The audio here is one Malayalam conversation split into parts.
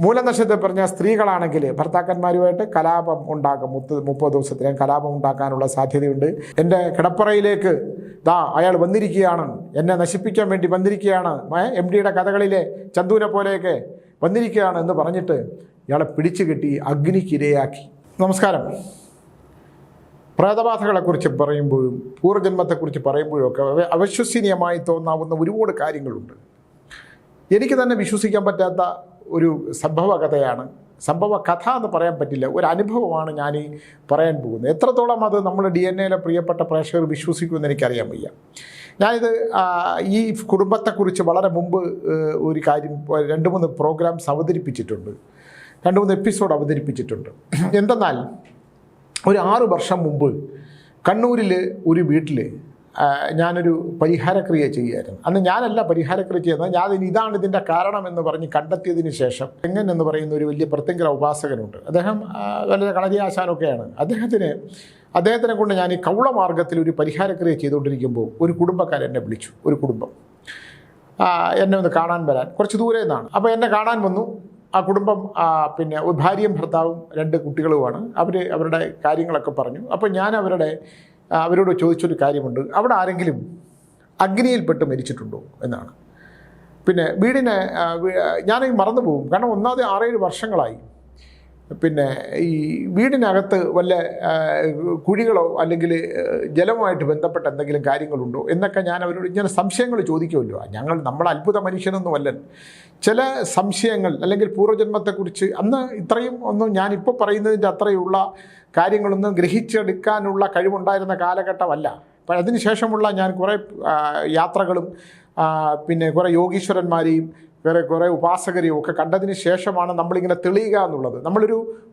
മൂലനക്ഷത്രത്തിൽ പറഞ്ഞ സ്ത്രീകളാണെങ്കിൽ ഭർത്താക്കന്മാരുമായിട്ട് കലാപം ഉണ്ടാക്കും. 30 ദിവസത്തിനും കലാപം ഉണ്ടാക്കാനുള്ള സാധ്യതയുണ്ട്. എൻ്റെ കിടപ്പറയിലേക്ക് അയാൾ വന്നിരിക്കുകയാണ്, എന്നെ നശിപ്പിക്കാൻ വേണ്ടി വന്നിരിക്കുകയാണ്, MDയുടെ കഥകളിലെ ചന്തുവിനെ പോലെയൊക്കെ വന്നിരിക്കുകയാണ് എന്ന് പറഞ്ഞിട്ട് ഇയാളെ പിടിച്ചു കെട്ടി അഗ്നിക്കിരയാക്കി. നമസ്കാരം. പ്രേതബാധകളെക്കുറിച്ച് പറയുമ്പോഴും പൂർവ്വജന്മത്തെക്കുറിച്ച് പറയുമ്പോഴും ഒക്കെ അവിശ്വസനീയമായി തോന്നാവുന്ന ഒരുപാട് കാര്യങ്ങളുണ്ട്. എനിക്ക് തന്നെ വിശ്വസിക്കാൻ പറ്റാത്ത ഒരു സംഭവ കഥ എന്ന് പറയാൻ പറ്റില്ല, ഒരു അനുഭവമാണ് ഞാൻ ഈ പറയാൻ പോകുന്നത്. എത്രത്തോളം അത് നമ്മുടെ DNA പ്രിയപ്പെട്ട പ്രേക്ഷകർ വിശ്വസിക്കുമെന്ന് എനിക്കറിയാൻ വയ്യ. ഞാനിത് ഈ കുടുംബത്തെക്കുറിച്ച് വളരെ മുമ്പ് ഒരു കാര്യം 2-3 പ്രോഗ്രാംസ് അവതരിപ്പിച്ചിട്ടുണ്ട്, 2-3 എപ്പിസോഡ് അവതരിപ്പിച്ചിട്ടുണ്ട്. എന്തെന്നാൽ ഒരു 6 വർഷം മുമ്പ് കണ്ണൂരിൽ ഒരു വീട്ടിൽ ഞാനൊരു പരിഹാരക്രിയ ചെയ്യുമായിരുന്നു. അന്ന് ഞാനല്ല പരിഹാരക്രിയ ചെയ്യുന്നത്, ഇതാണ് ഇതിൻ്റെ കാരണം എന്ന് പറഞ്ഞ് കണ്ടെത്തിയതിന് ശേഷം തെങ്ങൻ എന്ന് പറയുന്ന ഒരു വലിയ പ്രത്യങ്കര ഉപാസകനുണ്ട്. അദ്ദേഹം വളരെ കളരിയാശാനൊക്കെയാണ്. അദ്ദേഹത്തിനെ കൊണ്ട് ഞാൻ ഈ കൗളമാർഗ്ഗത്തിൽ ഒരു പരിഹാരക്രിയ ചെയ്തുകൊണ്ടിരിക്കുമ്പോൾ ഒരു കുടുംബക്കാരൻ എന്നെ വിളിച്ചു. ഒരു കുടുംബം എന്നെ ഒന്ന് കാണാൻ വരാൻ, കുറച്ച് ദൂരെ നിന്നാണ്. അപ്പോൾ എന്നെ കാണാൻ വന്നു. ആ കുടുംബം പിന്നെ ഒരു ഭാര്യയും ഭർത്താവും 2 കുട്ടികളുമാണ്. അവരുടെ കാര്യങ്ങളൊക്കെ പറഞ്ഞു. അപ്പോൾ ഞാൻ അവരോട് ചോദിച്ചൊരു കാര്യമുണ്ട്, അവിടെ ആരെങ്കിലും അഗ്നിയിൽപ്പെട്ട് മരിച്ചിട്ടുണ്ടോ എന്നാണ്. പിന്നെ വീടിനെ ഞാനീ മറന്നു പോകും, കാരണം ഒന്നാമത് 6-7 വർഷങ്ങളായി. പിന്നെ ഈ വീടിനകത്ത് വല്ല കുഴികളോ അല്ലെങ്കിൽ ജലവുമായിട്ട് ബന്ധപ്പെട്ട എന്തെങ്കിലും കാര്യങ്ങളുണ്ടോ എന്നൊക്കെ ഞാൻ അവരോട് ഇങ്ങനെ സംശയങ്ങൾ ചോദിക്കുമല്ലോ. നമ്മൾ അത്ഭുത മനുഷ്യനൊന്നുമല്ല. ചില സംശയങ്ങൾ അല്ലെങ്കിൽ പൂർവ്വജന്മത്തെക്കുറിച്ച് അന്ന് ഇത്രയും ഒന്നും ഞാനിപ്പോൾ പറയുന്നതിൻ്റെ അത്രയുള്ള കാര്യങ്ങളൊന്നും ഗ്രഹിച്ചെടുക്കാനുള്ള കഴിവുണ്ടായിരുന്ന കാലഘട്ടമല്ല. അപ്പോൾ അതിന് ശേഷമുള്ള ഞാൻ കുറേ യാത്രകളും പിന്നെ കുറേ യോഗീശ്വരന്മാരെയും കുറേ ഉപാസകരെയും ഒക്കെ കണ്ടതിന് ശേഷമാണ് നമ്മളിങ്ങനെ തെളിയുക എന്നുള്ളത്.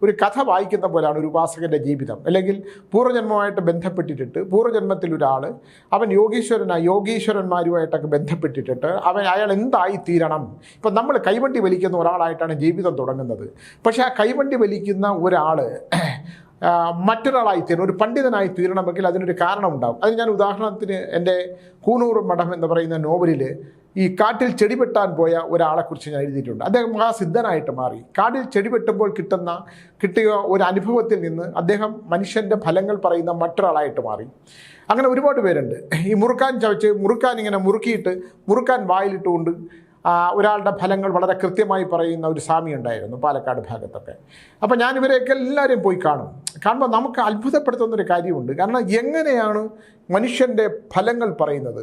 ഒരു കഥ വായിക്കുന്ന പോലെയാണ് ഒരു ഉപാസകൻ്റെ ജീവിതം. അല്ലെങ്കിൽ പൂർവ്വജന്മമായിട്ട് ബന്ധപ്പെട്ടിട്ട് പൂർവ്വജന്മത്തിൽ ഒരാൾ അവൻ യോഗീശ്വരന്മാരുമായിട്ടൊക്കെ ബന്ധപ്പെട്ടിട്ട് അയാൾ എന്തായി തീരണം. ഇപ്പം നമ്മൾ കൈവണ്ടി വലിക്കുന്ന ഒരാളായിട്ടാണ് ജീവിതം തുടങ്ങുന്നത്. പക്ഷേ ആ കൈവണ്ടി വലിക്കുന്ന ഒരാൾ മറ്റൊരാളായി തീരണം, ഒരു പണ്ഡിതനായി തീരണമെങ്കിൽ അതിനൊരു കാരണം ഉണ്ടാകും. അത് ഞാൻ ഉദാഹരണത്തിന് എൻ്റെ കൂനൂർ മഠം എന്ന് പറയുന്ന നോവലിൽ ഈ കാട്ടിൽ ചെടിവെട്ടാൻ പോയ ഒരാളെക്കുറിച്ച് ഞാൻ എഴുതിയിട്ടുണ്ട്. അദ്ദേഹം മഹാസിദ്ധനായിട്ട് മാറി. കാട്ടിൽ ചെടിവെട്ടുമ്പോൾ കിട്ടിയ ഒരു അനുഭവത്തിൽ നിന്ന് അദ്ദേഹം മനുഷ്യൻ്റെ ഫലങ്ങൾ പറയുന്ന മറ്റൊരാളായിട്ട് മാറി. അങ്ങനെ ഒരുപാട് പേരുണ്ട്. ഈ മുറുക്കാൻ ഇങ്ങനെ മുറുക്കാൻ വായിലിട്ടുകൊണ്ട് ഒരാളുടെ ഫലങ്ങൾ വളരെ കൃത്യമായി പറയുന്ന ഒരു സ്വാമി ഉണ്ടായിരുന്നു പാലക്കാട് ഭാഗത്തൊക്കെ. അപ്പോൾ ഞാൻ ഇവരെയൊക്കെ എല്ലാവരെയും പോയി കാണുമ്പോൾ നമുക്ക് അത്ഭുതപ്പെടുത്തുന്നൊരു കാര്യമുണ്ട്. കാരണം എങ്ങനെയാണ് മനുഷ്യൻ്റെ ഫലങ്ങൾ പറയുന്നത്,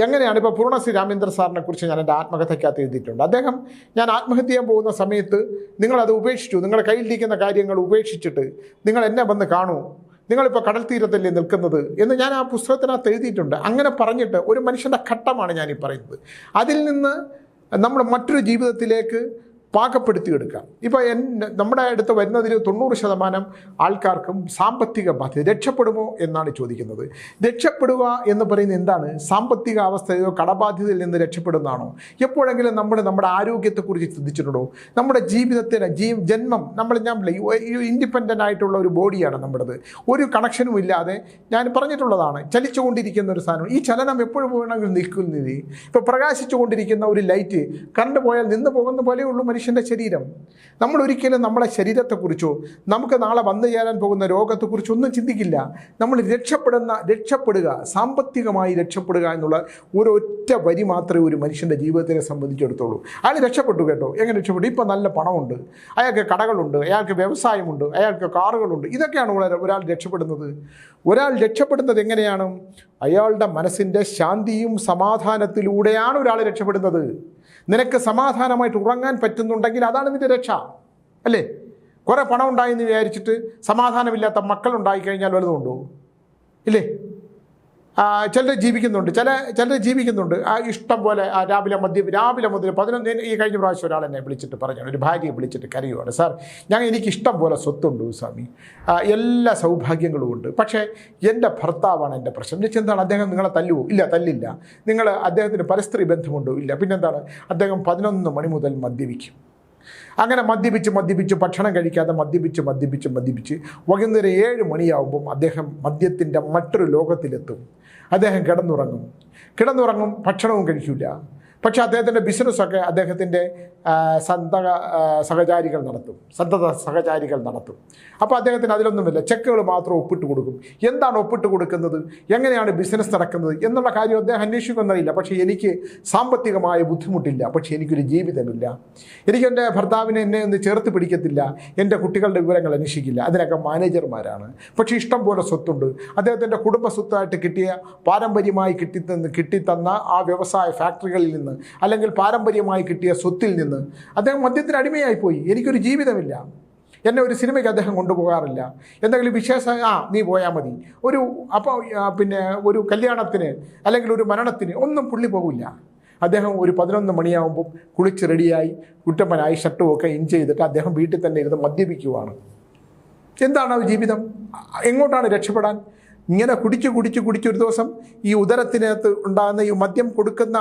എങ്ങനെയാണ്. ഇപ്പോൾ പൂർണ്ണശ്രീ രാമേന്ദ്ര സാറിനെ കുറിച്ച് ഞാൻ എൻ്റെ ആത്മകഥയ്ക്കകത്ത് എഴുതിയിട്ടുണ്ട്. ഞാൻ ആത്മഹത്യ ചെയ്യാൻ പോകുന്ന സമയത്ത് നിങ്ങളത് ഉപേക്ഷിച്ചു, നിങ്ങളുടെ കയ്യിലിരിക്കുന്ന കാര്യങ്ങൾ ഉപേക്ഷിച്ചിട്ട് നിങ്ങൾ എന്നെ വന്ന് കാണൂ, നിങ്ങളിപ്പോൾ കടൽ തീരത്തല്ലേ നിൽക്കുന്നത് എന്ന് ഞാൻ ആ പുസ്തകത്തിനകത്ത് എഴുതിയിട്ടുണ്ട്. അങ്ങനെ പറഞ്ഞിട്ട് ഒരു മനുഷ്യൻ്റെ ഘട്ടമാണ് ഞാനീ പറയുന്നത്. അതിൽ നിന്ന് നമ്മൾ മറ്റൊരു ജീവിതത്തിലേക്ക് പാകപ്പെടുത്തിയെടുക്കാം. ഇപ്പോൾ നമ്മുടെ അടുത്ത് വരുന്നതിൽ 90% ആൾക്കാർക്കും സാമ്പത്തിക ബാധ്യത. രക്ഷപ്പെടുമോ എന്നാണ് ചോദിക്കുന്നത്. രക്ഷപ്പെടുക എന്ന് പറയുന്നത് എന്താണ്? സാമ്പത്തിക അവസ്ഥയോ കടബാധ്യതയിൽ നിന്ന് രക്ഷപ്പെടുന്നതാണോ? എപ്പോഴെങ്കിലും നമ്മുടെ ആരോഗ്യത്തെക്കുറിച്ച് ചിന്തിച്ചിട്ടുണ്ടോ? നമ്മുടെ ജീവിതത്തിന് ജന്മം ഞാൻ ഇൻഡിപെൻഡൻ്റ് ആയിട്ടുള്ള ഒരു ബോഡിയാണ് നമ്മുടേത്. ഒരു കണക്ഷനും ഇല്ലാതെ ഞാൻ പറഞ്ഞിട്ടുള്ളതാണ്, ചലിച്ചുകൊണ്ടിരിക്കുന്ന ഒരു സാധനം. ഈ ചലനം എപ്പോഴും വേണമെങ്കിലും നിൽക്കുന്നത്. ഇപ്പോൾ പ്രകാശിച്ചുകൊണ്ടിരിക്കുന്ന ഒരു ലൈറ്റ് കറണ്ട് പോയാൽ നിന്ന് പോകുന്ന പോലെയുള്ളൂ മനുഷ്യൻ്റെ ശരീരം. നമ്മൾ ഒരിക്കലും നമ്മുടെ ശരീരത്തെക്കുറിച്ചോ നമുക്ക് നാളെ വന്നു ചേരാൻ പോകുന്ന രോഗത്തെക്കുറിച്ചോ ഒന്നും ചിന്തിക്കില്ല. നമ്മൾ രക്ഷപ്പെടുക, സാമ്പത്തികമായി രക്ഷപ്പെടുക എന്നുള്ള ഒരൊറ്റ വരി മാത്രമേ ഒരു മനുഷ്യൻ്റെ ജീവിതത്തിനെ സംബന്ധിച്ചിടത്തോളൂ. അയാൾ രക്ഷപ്പെട്ടു കേട്ടോ. എങ്ങനെ രക്ഷപ്പെട്ടു? ഇപ്പം നല്ല പണമുണ്ട്, അയാൾക്ക് കടകളുണ്ട്, അയാൾക്ക് വ്യവസായമുണ്ട്, അയാൾക്ക് കാറുകളുണ്ട്. ഇതൊക്കെയാണ് ഒരാൾ രക്ഷപ്പെടുന്നത്. ഒരാൾ രക്ഷപ്പെടുന്നത് എങ്ങനെയാണ്? അയാളുടെ മനസ്സിൻ്റെ ശാന്തിയും സമാധാനത്തിലൂടെയാണ് ഒരാൾ രക്ഷപ്പെടുന്നത്. നിനക്ക് സമാധാനമായിട്ട് ഉറങ്ങാൻ പറ്റുന്നുണ്ടെങ്കിൽ അതാണ് നിൻ്റെ രക്ഷ, അല്ലേ? കുറേ പണം ഉണ്ടായെന്ന് വിചാരിച്ചിട്ട് സമാധാനമില്ലാത്ത മക്കളുണ്ടായിക്കഴിഞ്ഞാൽ വലുതുണ്ടോ? ഇല്ലേ? ചിലർ ജീവിക്കുന്നുണ്ട് ഇഷ്ടം പോലെ രാവിലെ മുതൽ 11 ഈ കഴിഞ്ഞ പ്രാവശ്യം ഒരാൾ എന്നെ വിളിച്ചിട്ട് പറഞ്ഞു, ഒരു ഭാര്യയെ വിളിച്ചിട്ട് കരയുവാണ്, സാർ എനിക്ക് ഇഷ്ടം പോലെ സ്വത്തുണ്ട് സ്വാമി, എല്ലാ സൗഭാഗ്യങ്ങളും ഉണ്ട്, പക്ഷേ എൻ്റെ ഭർത്താവാണ് എൻ്റെ പ്രശ്നം. എന്താണ്? അദ്ദേഹം നിങ്ങളെ തല്ലുവോ? ഇല്ല, തല്ലില്ല. അദ്ദേഹത്തിന് പരസ്ത്രീ ബന്ധമുണ്ടോ? ഇല്ല. പിന്നെന്താണ്? അദ്ദേഹം 11 മണി മുതൽ മദ്യപിക്കും. അങ്ങനെ മദ്യപിച്ച് ഭക്ഷണം കഴിക്കാതെ മദ്യപിച്ച് വൈകുന്നേരം 7 മണിയാവുമ്പം അദ്ദേഹം മദ്യത്തിൻ്റെ മറ്റൊരു ലോകത്തിലെത്തും. അദ്ദേഹം കിടന്നുറങ്ങും, ഭക്ഷണവും കഴിക്കില്ല. പക്ഷേ അദ്ദേഹത്തിൻ്റെ ബിസിനസ്സൊക്കെ അദ്ദേഹത്തിൻ്റെ സഹചാരികൾ നടത്തും. അപ്പോൾ അദ്ദേഹത്തിന് അതിലൊന്നുമില്ല, ചെക്കുകൾ മാത്രം ഒപ്പിട്ട് കൊടുക്കും. എന്താണ് ഒപ്പിട്ട് കൊടുക്കുന്നത്, എങ്ങനെയാണ് ബിസിനസ് നടക്കുന്നത് എന്നുള്ള കാര്യം അദ്ദേഹം അന്വേഷിക്കുന്നറിയില്ല. പക്ഷേ എനിക്ക് സാമ്പത്തികമായ ബുദ്ധിമുട്ടില്ല, പക്ഷേ എനിക്കൊരു ജീവിതമില്ല. എനിക്ക് എൻ്റെ ഭർത്താവിനെ എന്നെ ഒന്ന് ചേർത്ത് പിടിക്കത്തില്ല, എൻ്റെ കുട്ടികളുടെ വിവരങ്ങൾ അന്വേഷിക്കില്ല. അതിനൊക്കെ മാനേജർമാരാണ്. പക്ഷേ ഇഷ്ടം പോലെ സ്വത്തുണ്ട്. അദ്ദേഹത്തിൻ്റെ കുടുംബ സ്വത്തായിട്ട് കിട്ടിയ പാരമ്പര്യമായി കിട്ടിത്തന്ന ആ വ്യവസായ ഫാക്ടറികളിൽ നിന്ന്, അല്ലെങ്കിൽ പാരമ്പര്യമായി കിട്ടിയ സ്വത്തിൽ നിന്ന് അദ്ദേഹം മദ്യത്തിന് അടിമയായിപ്പോയി. എനിക്കൊരു ജീവിതമില്ല. എന്നെ ഒരു സിനിമയ്ക്ക് അദ്ദേഹം കൊണ്ടുപോകാറില്ല. എന്തെങ്കിലും വിശേഷ നീ പോയാൽ മതി, ഒരു കല്യാണത്തിന് അല്ലെങ്കിൽ ഒരു മരണത്തിന് ഒന്നും പുള്ളി പോകില്ല. അദ്ദേഹം ഒരു 11 മണിയാകുമ്പോൾ കുളിച്ച് റെഡിയായി കുറ്റപ്പനായി ഷർട്ടും ഒക്കെ ഇൻ ചെയ്തിട്ട് അദ്ദേഹം വീട്ടിൽ തന്നെ ഇരുന്ന് മദ്യപിക്കുവാണ്. എന്താണ് ജീവിതം? എങ്ങോട്ടാണ് രക്ഷപ്പെടാൻ? ഇങ്ങനെ കുടിച്ച് ഒരു ദിവസം ഈ ഉദരത്തിനകത്ത് ഉണ്ടാകുന്ന ഈ മദ്യം കൊടുക്കുന്ന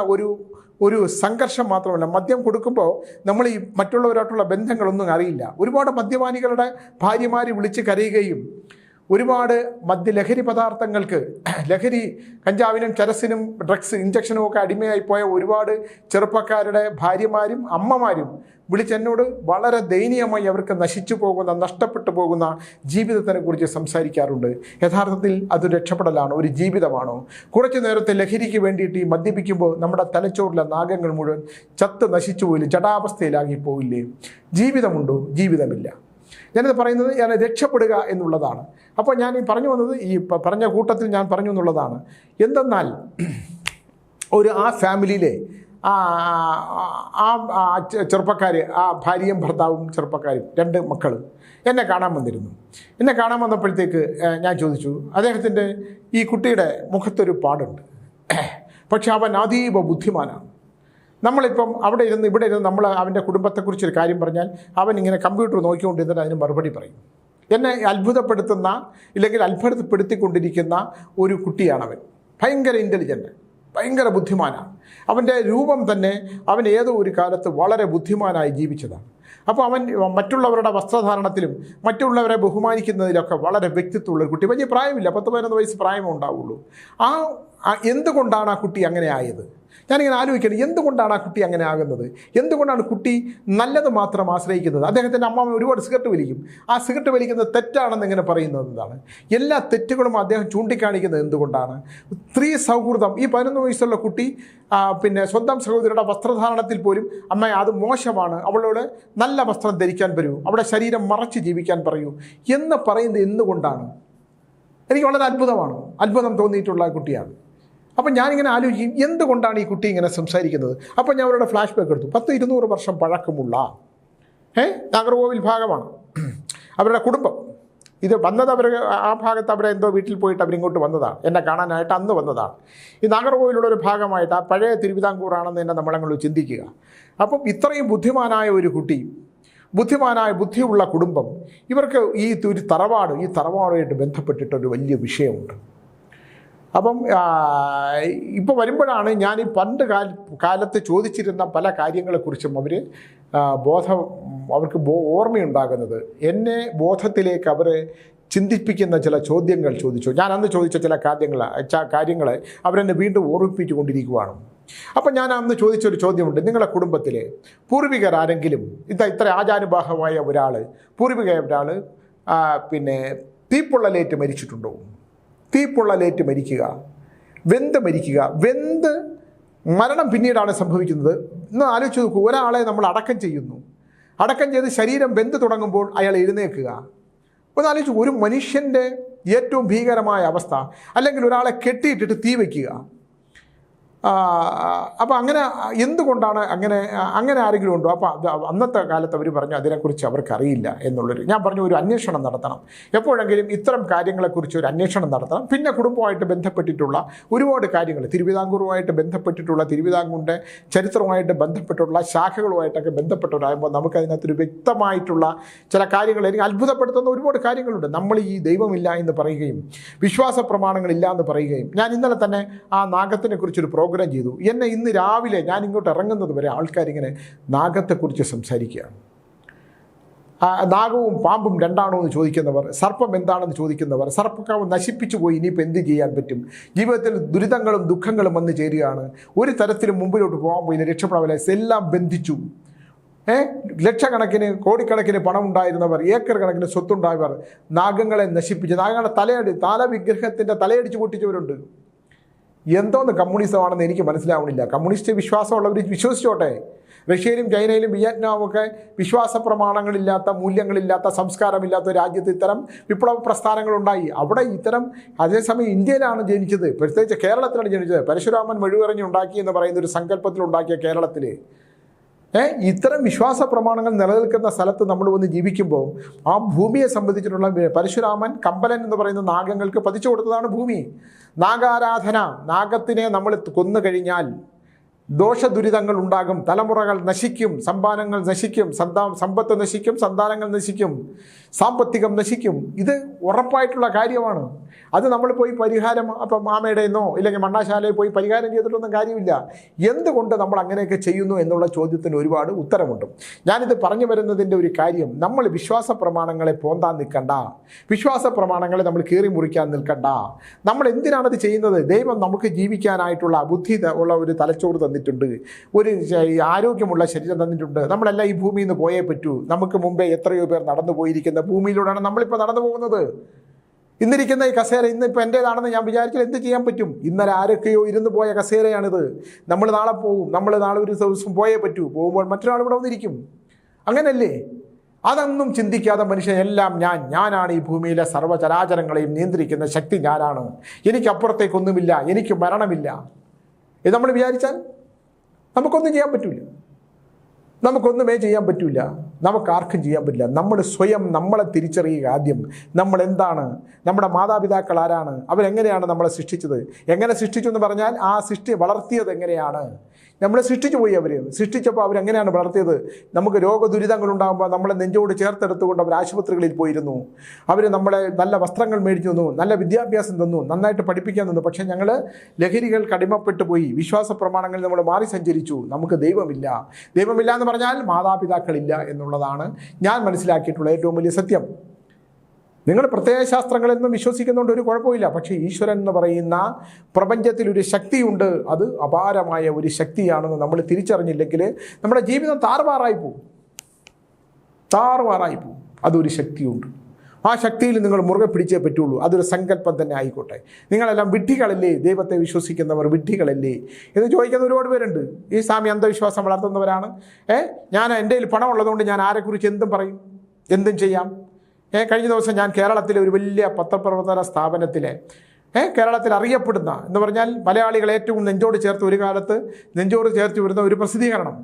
ഒരു സംഘർഷം മാത്രമല്ല, മദ്യം കൊടുക്കുമ്പോൾ നമ്മൾ ഈ മറ്റുള്ളവരായിട്ടുള്ള ബന്ധങ്ങളൊന്നും അറിയില്ല. ഒരുപാട് മദ്യപാനികളുടെ ഭാര്യമാർ വിളിച്ച് കരയുകയും ഒരുപാട് ലഹരി പദാർത്ഥങ്ങൾക്ക്, കഞ്ചാവിനും ചരസിനും ഡ്രഗ്സ് ഇഞ്ചക്ഷനും ഒക്കെ അടിമയായിപ്പോയ ഒരുപാട് ചെറുപ്പക്കാരുടെ ഭാര്യമാരും അമ്മമാരും വിളിച്ചെന്നോട് വളരെ ദയനീയമായി അവർക്ക് നഷ്ടപ്പെട്ടു പോകുന്ന ജീവിതത്തിനെ കുറിച്ച് സംസാരിക്കാറുണ്ട്. യഥാർത്ഥത്തിൽ അത് രക്ഷപ്പെടലാണോ, ഒരു ജീവിതമാണോ? കുറച്ചു നേരത്തെ ലഹരിക്ക് വേണ്ടിയിട്ട് ഈ മദ്യപിക്കുമ്പോൾ നമ്മുടെ തലച്ചോറിലെ നാഗങ്ങൾ മുഴുവൻ നശിച്ചു പോയില്ലേ, ജഡാവസ്ഥയിലാകി പോയില്ലേ? ജീവിതമുണ്ടോ? ജീവിതമില്ല. ഞാനിത് പറയുന്നത് ഞാൻ രക്ഷപ്പെടുക എന്നുള്ളതാണ്. അപ്പോൾ ഞാൻ ഈ പറഞ്ഞു വന്നത്, ഈ പറഞ്ഞ കൂട്ടത്തിൽ ഞാൻ പറഞ്ഞു എന്നുള്ളതാണ്. എന്തെന്നാൽ ആ ഫാമിലിയിലെ ചെറുപ്പക്കാർ, ഭാര്യയും ഭർത്താവും ചെറുപ്പക്കാരും 2 മക്കളും എന്നെ കാണാൻ വന്നിരുന്നു. എന്നെ കാണാൻ വന്നപ്പോഴത്തേക്ക് ഞാൻ ചോദിച്ചു, അദ്ദേഹത്തിൻ്റെ ഈ കുട്ടിയുടെ മുഖത്തൊരു പാടുണ്ട്, പക്ഷെ അവൻ അതീവ ബുദ്ധിമാനാണ്. നമ്മളിപ്പം ഇവിടെ ഇരുന്ന് നമ്മൾ അവൻ്റെ കുടുംബത്തെക്കുറിച്ചൊരു കാര്യം പറഞ്ഞാൽ അവൻ ഇങ്ങനെ കമ്പ്യൂട്ടർ നോക്കിക്കൊണ്ടിരുന്നിട്ട് അതിന് മറുപടി പറയും. എന്നെ അത്ഭുതപ്പെടുത്തുന്ന, ഇല്ലെങ്കിൽ അത്ഭുതപ്പെടുത്തിക്കൊണ്ടിരിക്കുന്ന ഒരു കുട്ടിയാണവൻ. ഭയങ്കര ഇൻ്റലിജൻ്റ്, ഭയങ്കര ബുദ്ധിമാനാണ്. അവൻ്റെ രൂപം തന്നെ അവൻ ഏതോ ഒരു കാലത്ത് വളരെ ബുദ്ധിമാനായി ജീവിച്ചതാണ്. അപ്പോൾ അവൻ മറ്റുള്ളവരുടെ വസ്ത്രധാരണത്തിലും മറ്റുള്ളവരെ ബഹുമാനിക്കുന്നതിലൊക്കെ വളരെ വ്യക്തിത്വമുള്ളൊരു കുട്ടി. വലിയ പ്രായമില്ല, 10-11 വയസ്സ് പ്രായമേ ഉണ്ടാവുള്ളൂ. എന്തുകൊണ്ടാണ് ആ കുട്ടി അങ്ങനെ ആയത്? ഞാനിങ്ങനെ ആലോചിക്കണം, എന്തുകൊണ്ടാണ് ആ കുട്ടി അങ്ങനെ ആകുന്നത്? എന്തുകൊണ്ടാണ് കുട്ടി നല്ലത് മാത്രം ആശ്രയിക്കുന്നത്? അദ്ദേഹത്തിൻ്റെ അമ്മ ഒരുപാട് സിഗരറ്റ് വലിക്കും. ആ സിഗരറ്റ് വലിക്കുന്നത് തെറ്റാണെന്ന് ഇങ്ങനെ പറയുന്നത് എന്താണ്? എല്ലാ തെറ്റുകളും അദ്ദേഹം ചൂണ്ടിക്കാണിക്കുന്നത് എന്തുകൊണ്ടാണ്? സ്ത്രീ സൗഹൃദം. ഈ 11 വയസ്സുള്ള കുട്ടി സ്വന്തം സഹോദരിയുടെ വസ്ത്രധാരണത്തിൽ പോലും അമ്മ അത് മോശമാണ്, അവളോട് നല്ല വസ്ത്രം ധരിക്കാൻ പറയൂ, അവളുടെ ശരീരം മറച്ച് ജീവിക്കാൻ പറയൂ എന്ന് പറയുന്നത് എന്തുകൊണ്ടാണ്? എനിക്ക് വളരെ അത്ഭുതം തോന്നിയിട്ടുള്ള കുട്ടിയാണ്. അപ്പം ഞാനിങ്ങനെ ആലോചിക്കും, എന്തുകൊണ്ടാണ് ഈ കുട്ടി ഇങ്ങനെ സംസാരിക്കുന്നത്? അപ്പോൾ ഞാൻ അവരുടെ ഫ്ലാഷ് ബാക്ക് എടുത്തു. 100-200 വർഷം പഴക്കമുള്ള നാഗർകോവിൽ ഭാഗമാണ് അവരുടെ കുടുംബം. ഇത് വന്നത് ആ ഭാഗത്ത് അവരെ എന്തോ വീട്ടിൽ പോയിട്ട് അവരിങ്ങോട്ട് വന്നതാണ്, എന്നെ കാണാനായിട്ട് അന്ന് വന്നതാണ്. ഈ നാഗർകോവിലുള്ളൊരു ഭാഗമായിട്ട് ആ പഴയ തിരുവിതാംകൂറാണെന്ന് തന്നെ നമ്മളങ്ങോട്ട് ചിന്തിക്കുക. അപ്പം ഇത്രയും ബുദ്ധിമാനായ ഒരു കുട്ടി, ബുദ്ധിയുള്ള കുടുംബം, ഇവർക്ക് ഈ തറവാടുമായിട്ട് ബന്ധപ്പെട്ടിട്ടൊരു വലിയ വിഷയമുണ്ട്. അപ്പം ഇപ്പോൾ വരുമ്പോഴാണ് ഞാൻ ഈ കാലത്ത് ചോദിച്ചിരുന്ന പല കാര്യങ്ങളെക്കുറിച്ചും അവർക്ക് ഓർമ്മയുണ്ടാകുന്നത്. എന്നെ ബോധത്തിലേക്ക് അവരെ ചിന്തിപ്പിക്കുന്ന ചില ചോദ്യങ്ങൾ ചോദിച്ചു. ഞാൻ അന്ന് ചോദിച്ച ചില കാര്യങ്ങളെ അവരെന്നെ വീണ്ടും ഓർമ്മിപ്പിച്ചുകൊണ്ടിരിക്കുകയാണ്. അപ്പം ഞാൻ അന്ന് ചോദിച്ചൊരു ചോദ്യമുണ്ട്, നിങ്ങളുടെ കുടുംബത്തിലെ പൂർവികരാരെങ്കിലും ഇത്ര ആചാനുബാഹമായ ഒരാൾ തീപ്പൊള്ളലേറ്റ് മരിച്ചിട്ടുണ്ടോ? തീപ്പൊള്ളലേറ്റ് മരിക്കുക, വെന്ത് മരണം പിന്നീടാണ് സംഭവിക്കുന്നത്. ഇന്ന് ആലോചിച്ച് നോക്കൂ, ഒരാളെ നമ്മൾ അടക്കം ചെയ്ത് ശരീരം വെന്ത് തുടങ്ങുമ്പോൾ അയാൾ എഴുന്നേൽക്കുക. ഒന്ന് ആലോചിച്ചു, ഒരു മനുഷ്യൻ്റെ ഏറ്റവും ഭീകരമായ അവസ്ഥ. അല്ലെങ്കിൽ ഒരാളെ കെട്ടിയിട്ടിട്ട് തീ വയ്ക്കുക. അപ്പോൾ അങ്ങനെ എന്തുകൊണ്ടാണ് അങ്ങനെ ആരെങ്കിലും ഉണ്ടോ? അപ്പോൾ അന്നത്തെ കാലത്ത് അവർ പറഞ്ഞു അതിനെക്കുറിച്ച് അവർക്കറിയില്ല എന്നുള്ളൊരു. ഞാൻ പറഞ്ഞു ഒരു അന്വേഷണം നടത്തണം, എപ്പോഴെങ്കിലും ഇത്തരം കാര്യങ്ങളെക്കുറിച്ച് ഒരു അന്വേഷണം നടത്തണം. പിന്നെ കുടുംബമായിട്ട് ബന്ധപ്പെട്ടിട്ടുള്ള ഒരുപാട് കാര്യങ്ങൾ, തിരുവിതാംകൂറുമായിട്ട് ബന്ധപ്പെട്ടിട്ടുള്ള, തിരുവിതാംകൂറിൻ്റെ ചരിത്രവുമായിട്ട് ബന്ധപ്പെട്ടുള്ള ശാഖകളുമായിട്ടൊക്കെ ബന്ധപ്പെട്ടവരാകുമ്പോൾ നമുക്കതിനകത്തൊരു വ്യക്തമായിട്ടുള്ള ചില കാര്യങ്ങൾ, എനിക്ക് അത്ഭുതപ്പെടുത്തുന്ന ഒരുപാട് കാര്യങ്ങളുണ്ട്. നമ്മൾ ഈ ദൈവമില്ല എന്ന് പറയുകയും വിശ്വാസ പ്രമാണങ്ങളില്ല എന്ന് പറയുകയും, ഞാൻ ഇന്നലെ തന്നെ ആ നാഗത്തിനെ കുറിച്ചൊരു പ്രോഗ്രാം ചെയ്തു. എന്നെ ഇന്ന് രാവിലെ ഞാൻ ഇങ്ങോട്ട് ഇറങ്ങുന്നത് വരെ ആൾക്കാരിങ്ങനെ നാഗത്തെക്കുറിച്ച് സംസാരിക്കുകയാണ്. നാഗവും പാമ്പും രണ്ടാണോ എന്ന് ചോദിക്കുന്നവർ, സർപ്പം എന്താണെന്ന് ചോദിക്കുന്നവർ, സർപ്പക്കാവ് നശിപ്പിച്ചു പോയി ഇനിയിപ്പോൾ എന്ത് ചെയ്യാൻ പറ്റും, ജീവിതത്തിൽ ദുരിതങ്ങളും ദുഃഖങ്ങളും വന്നു ചേരുകയാണ്, ഒരു തരത്തിലും മുമ്പിലോട്ട് പോകാൻ പോയില്ല, രക്ഷപ്പെടാവില്ല, എല്ലാം ബന്ധിച്ചു. ലക്ഷക്കണക്കിന് കോടിക്കണക്കിന് പണം ഉണ്ടായിരുന്നവർ, ഏക്കർ കണക്കിന് സ്വത്തുണ്ടായവർ നാഗങ്ങളെ നശിപ്പിച്ച്, നാഗങ്ങളുടെ താലവിഗ്രഹത്തിൻ്റെ തലയടിച്ച് പൊട്ടിച്ചവരുണ്ട്. എന്തോന്ന് കമ്മ്യൂണിസമാണെന്ന് എനിക്ക് മനസ്സിലാവണില്ല. കമ്മ്യൂണിസ്റ്റ് വിശ്വാസമുള്ളവർ വിശ്വസിച്ചോട്ടെ. റഷ്യയിലും ചൈനയിലും വിയറ്റ്നാമൊക്കെ വിശ്വാസ പ്രമാണങ്ങളില്ലാത്ത, മൂല്യങ്ങളില്ലാത്ത, സംസ്കാരമില്ലാത്ത രാജ്യത്ത് ഇത്തരം വിപ്ലവ പ്രസ്ഥാനങ്ങളുണ്ടായി. അവിടെ ഇത്തരം, അതേസമയം ഇന്ത്യയിലാണ് ജനിച്ചത്, പ്രത്യേകിച്ച് കേരളത്തിലാണ് ജനിച്ചത്. പരശുരാമൻ മെഴുകുറിഞ്ഞുണ്ടാക്കി എന്ന് പറയുന്ന ഒരു സങ്കല്പത്തിലുണ്ടാക്കിയ കേരളത്തിൽ ഇത്തരം വിശ്വാസ പ്രമാണങ്ങൾ നിലനിൽക്കുന്ന സ്ഥലത്ത് നമ്മൾ വന്ന് ജീവിക്കുമ്പോൾ ആ ഭൂമിയെ സംബന്ധിച്ചിട്ടുള്ള പരശുരാമൻ കമ്പലൻ എന്ന് പറയുന്ന നാഗങ്ങൾക്ക് പതിച്ചു കൊടുത്തതാണ് ഭൂമി. നാഗാരാധന, നാഗത്തിനെ നമ്മൾ കൊന്നു കഴിഞ്ഞാൽ ദോഷദുരിതങ്ങൾ ഉണ്ടാകും, തലമുറകൾ നശിക്കും, സമ്പാദനങ്ങൾ നശിക്കും, സമ്പത്ത് നശിക്കും, സന്താനങ്ങൾ നശിക്കും, സാമ്പത്തികം നശിക്കും. ഇത് ഉറപ്പായിട്ടുള്ള കാര്യമാണ്. അത് നമ്മൾ പോയി പരിഹാരം അപ്പം മാമയുടെയെന്നോ ഇല്ലെങ്കിൽ മണ്ണാശാലയിൽ പോയി പരിഹാരം ചെയ്തിട്ടൊന്നും കാര്യമില്ല. എന്തുകൊണ്ട് നമ്മൾ അങ്ങനെയൊക്കെ ചെയ്യുന്നു എന്നുള്ള ചോദ്യത്തിന് ഒരുപാട് ഉത്തരമുണ്ട്. ഞാനിത് പറഞ്ഞു വരുന്നതിൻ്റെ ഒരു കാര്യം, നമ്മൾ വിശ്വാസ പ്രമാണങ്ങളെ പോന്താൻ നിൽക്കണ്ട, വിശ്വാസ പ്രമാണങ്ങളെ നമ്മൾ കീറി മുറിക്കാൻ നിൽക്കണ്ട. നമ്മൾ എന്തിനാണത് ചെയ്യുന്നത്? ദൈവം നമുക്ക് ജീവിക്കാനായിട്ടുള്ള ബുദ്ധി ഉള്ള ഒരു തലച്ചോറ് തന്നിട്ടുണ്ട്, ഒരു ആരോഗ്യമുള്ള ശരീരം തന്നിട്ടുണ്ട്. നമ്മളെല്ലാം ഈ ഭൂമിയിൽ നിന്ന് പോയേ പറ്റൂ. നമുക്ക് മുമ്പേ എത്രയോ പേർ നടന്നു പോയിരിക്കുന്ന ഭൂമിയിലൂടെയാണ് നമ്മളിപ്പോൾ നടന്നു പോകുന്നത്. ഇന്നിരിക്കുന്ന ഈ കസേര ഇന്നിപ്പോൾ എൻ്റേതാണെന്ന് ഞാൻ വിചാരിച്ചാൽ എന്ത് ചെയ്യാൻ പറ്റും? ഇന്നലെ ആരൊക്കെയോ ഇരുന്ന് പോയ കസേരയാണിത്. നമ്മൾ നാളെ പോകും, നമ്മൾ നാളെ ഒരു ദിവസം പോയേ പറ്റൂ. പോകുമ്പോൾ മറ്റൊരാൾ ഇവിടെ വന്നിരിക്കും. അങ്ങനല്ലേ? അതൊന്നും ചിന്തിക്കാതെ മനുഷ്യൻ എല്ലാം ഞാനാണ് ഈ ഭൂമിയിലെ സർവ്വചരാചരങ്ങളെയും നിയന്ത്രിക്കുന്ന ശക്തി ഞാനാണ്, എനിക്കപ്പുറത്തേക്കൊന്നുമില്ല, എനിക്ക് മരണമില്ല ഇത് നമ്മൾ വിചാരിച്ചാൽ നമുക്കൊന്നും ചെയ്യാൻ പറ്റില്ല. നമുക്കൊന്നുമേ ചെയ്യാൻ പറ്റില്ല. നമുക്കാർക്കും ചെയ്യാൻ പറ്റില്ല. നമ്മൾ സ്വയം നമ്മളെ തിരിച്ചറിയുക. ആദ്യം നമ്മൾ എന്താണ്, നമ്മുടെ മാതാപിതാക്കൾ ആരാണ്, അവരെങ്ങനെയാണ് നമ്മളെ സൃഷ്ടിച്ചത്, എങ്ങനെ സൃഷ്ടിച്ചു എന്ന് പറഞ്ഞാൽ ആ സൃഷ്ടി വളർത്തിയത് എങ്ങനെയാണ്. നമ്മളെ സൃഷ്ടിച്ചു പോയി. സൃഷ്ടിച്ചപ്പോൾ അവരെങ്ങനെയാണ് വളർത്തിയത്? നമുക്ക് രോഗദുരിതങ്ങളുണ്ടാകുമ്പോൾ നമ്മളെ നെഞ്ചോട് ചേർത്തെടുത്തുകൊണ്ട് അവർ ആശുപത്രികളിൽ പോയിരുന്നു. അവർ നമ്മളെ നല്ല വസ്ത്രങ്ങൾ മേടിച്ചു തന്നു, നല്ല വിദ്യാഭ്യാസം തന്നു, നന്നായിട്ട് പഠിപ്പിക്കാൻ തന്നു. പക്ഷേ ഞങ്ങൾ ലഹരികൾക്ക് അടിമപ്പെട്ടു പോയി, വിശ്വാസ പ്രമാണങ്ങളിൽ നമ്മൾ മാറി സഞ്ചരിച്ചു. നമുക്ക് ദൈവമില്ല. ദൈവമില്ല എന്ന് പറഞ്ഞാൽ മാതാപിതാക്കളില്ല എന്നുള്ളതാണ് ഞാൻ മനസ്സിലാക്കിയിട്ടുള്ള ഏറ്റവും വലിയ സത്യം. നിങ്ങൾ പ്രത്യയശാസ്ത്രങ്ങളെന്നും വിശ്വസിക്കുന്നുണ്ട്, ഒരു കുഴപ്പമില്ല. പക്ഷേ ഈശ്വരൻ എന്ന് പറയുന്ന പ്രപഞ്ചത്തിലൊരു ശക്തിയുണ്ട്. അത് അപാരമായ ഒരു ശക്തിയാണെന്ന് നമ്മൾ തിരിച്ചറിഞ്ഞില്ലെങ്കിൽ നമ്മുടെ ജീവിതം താറുമാറായി പോകും. അതൊരു ശക്തിയുണ്ട്. ആ ശക്തിയിൽ നിങ്ങൾ മുറുകെ പിടിച്ചേ പറ്റുള്ളൂ. അതൊരു സങ്കല്പം തന്നെ ആയിക്കോട്ടെ. നിങ്ങളെല്ലാം വിഡ്ഢികളല്ലേ, ദൈവത്തെ വിശ്വസിക്കുന്നവർ വിഡ്ഢികളല്ലേ എന്ന് ചോദിക്കുന്ന ഒരുപാട് പേരുണ്ട്. ഈ സ്വാമി അന്ധവിശ്വാസം വളർത്തുന്നവരാണ്. ഞാൻ എൻ്റെ കയ്യിൽ പണം ഉള്ളതുകൊണ്ട് ഞാൻ ആരെക്കുറിച്ച് എന്തും പറയും, എന്തും ചെയ്യാം. കഴിഞ്ഞ ദിവസം ഞാൻ കേരളത്തിലെ ഒരു വലിയ പത്രപ്രവർത്തന സ്ഥാപനത്തിലെ കേരളത്തിൽ അറിയപ്പെടുന്ന എന്ന് പറഞ്ഞാൽ മലയാളികൾ ഏറ്റവും നെഞ്ചോട് ചേർത്ത് ഒരു കാലത്ത് നെഞ്ചോട് ചേർത്ത് വരുന്ന ഒരു പ്രസിദ്ധീകരണം,